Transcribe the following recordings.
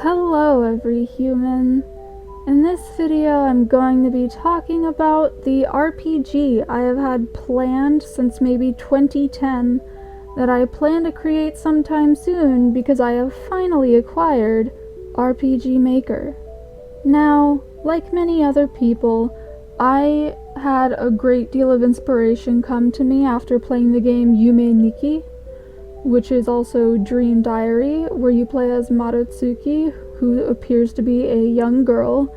Hello every human. In this video I'm going to be talking about the RPG I have had planned since maybe 2010 that I plan to create sometime soon because I have finally acquired RPG Maker. Now, like many other people, I had a great deal of inspiration come to me after playing the game Yume Nikki, which is also Dream Diary, where you play as Marutsuki, who appears to be a young girl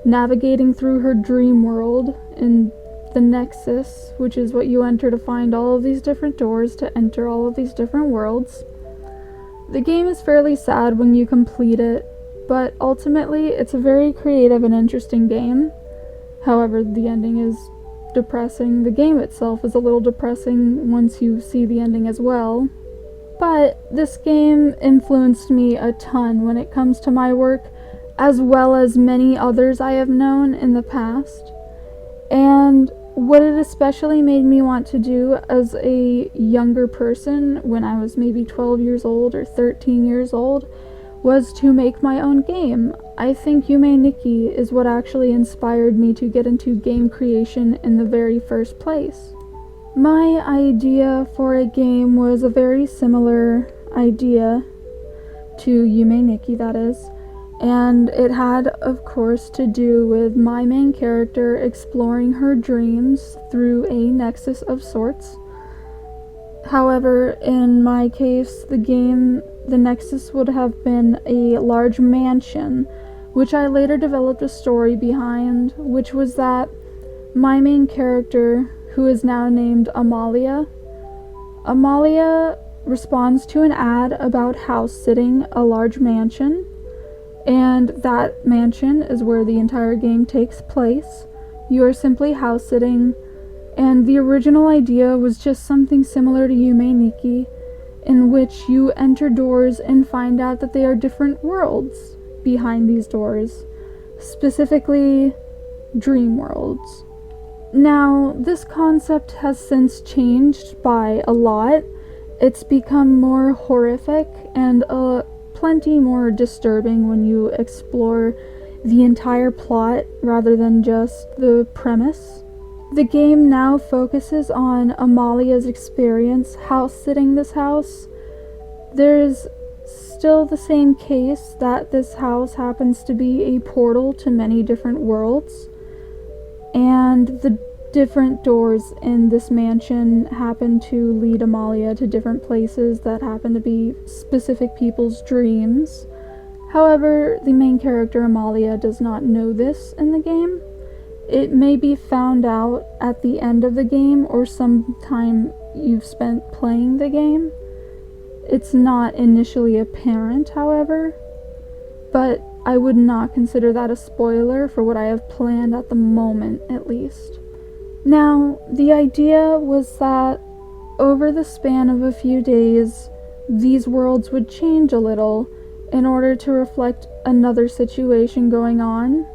navigating through her dream world in the Nexus, which is what you enter to find all of these different doors to enter all of these different worlds. The game is fairly sad when you complete it, but ultimately it's a very creative and interesting game. However, the ending is depressing. The game itself is a little depressing once you see the ending as well. But this game influenced me a ton when it comes to my work, as well as many others I have known in the past. And what it especially made me want to do as a younger person, when I was maybe 12 years old or 13 years old, was to make my own game. I think Yume Nikki is what actually inspired me to get into game creation in the very first place. My idea for a game was a very similar idea to Yume Nikki, that is, and it had, of course, to do with my main character exploring her dreams through a nexus of sorts. However, in my case, the nexus would have been a large mansion, which I later developed a story behind, which was that my main character, who is now named Amalia responds to an ad about house-sitting a large mansion, and that mansion is where the entire game takes place. You are simply house-sitting, and the original idea was just something similar to Yume Nikki, in which you enter doors and find out that they are different worlds behind these doors, specifically dream worlds. Now, this concept has since changed by a lot. It's become more horrific and plenty more disturbing when you explore the entire plot rather than just the premise. The game now focuses on Amalia's experience house-sitting this house. There's still the same case that this house happens to be a portal to many different worlds, and the different doors in this mansion happen to lead Amalia to different places that happen to be specific people's dreams. However, the main character Amalia does not know this in the game. It may be found out at the end of the game or sometime you've spent playing the game. It's not initially apparent, however, but I would not consider that a spoiler for what I have planned at the moment, at least. Now, the idea was that over the span of a few days, these worlds would change a little in order to reflect another situation going on.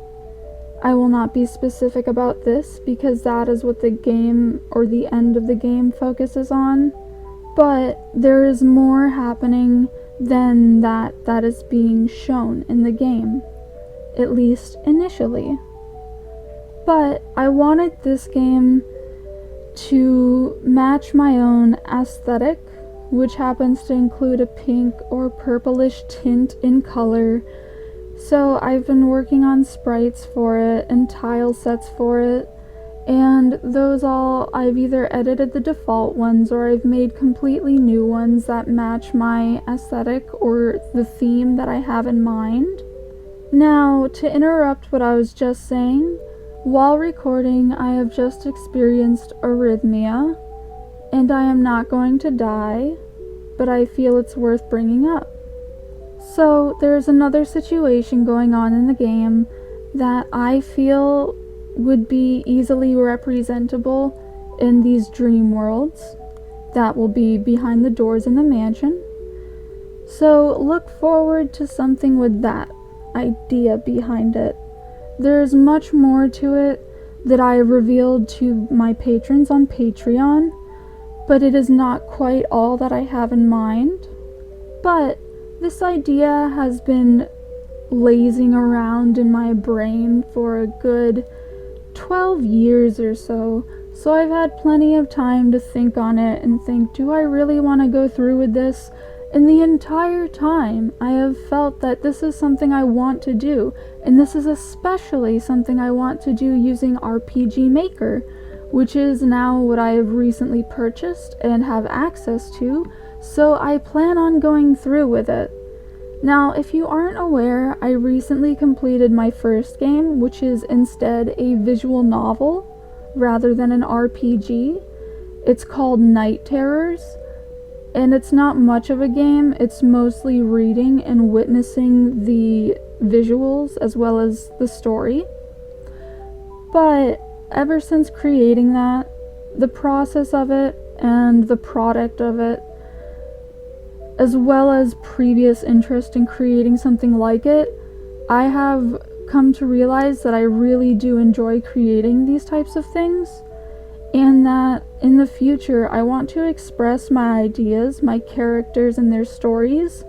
I will not be specific about this because that is what the game or the end of the game focuses on, but there is more happening than that is being shown in the game, at least initially. But I wanted this game to match my own aesthetic, which happens to include a pink or purplish tint in color. So I've been working on sprites for it and tile sets for it, and those all I've either edited the default ones or I've made completely new ones that match my aesthetic or the theme that I have in mind. Now, to interrupt what I was just saying, while recording, I have just experienced arrhythmia, and I am not going to die, but I feel it's worth bringing up. So, there's another situation going on in the game that I feel would be easily representable in these dream worlds that will be behind the doors in the mansion. So, look forward to something with that idea behind it. There's much more to it that I have revealed to my patrons on Patreon, but it is not quite all that I have in mind. But this idea has been lazing around in my brain for a good 12 years or so. So I've had plenty of time to think on it and think, do I really want to go through with this? And the entire time, I have felt that this is something I want to do, and this is especially something I want to do using RPG Maker, which is now what I have recently purchased and have access to, so I plan on going through with it. Now, if you aren't aware, I recently completed my first game, which is instead a visual novel rather than an RPG. It's called Night Terrors, and it's not much of a game. It's mostly reading and witnessing the visuals as well as the story. But ever since creating that, the process of it and the product of it, as well as previous interest in creating something like it, I have come to realize that I really do enjoy creating these types of things, and that in the future I want to express my ideas, my characters, and their stories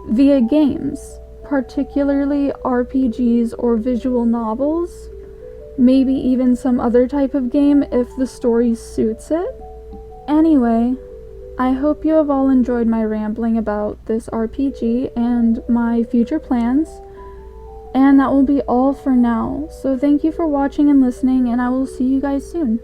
via games, particularly RPGs or visual novels, maybe even some other type of game if the story suits it. Anyway, I hope you have all enjoyed my rambling about this RPG and my future plans, and that will be all for now. So thank you for watching and listening, and I will see you guys soon.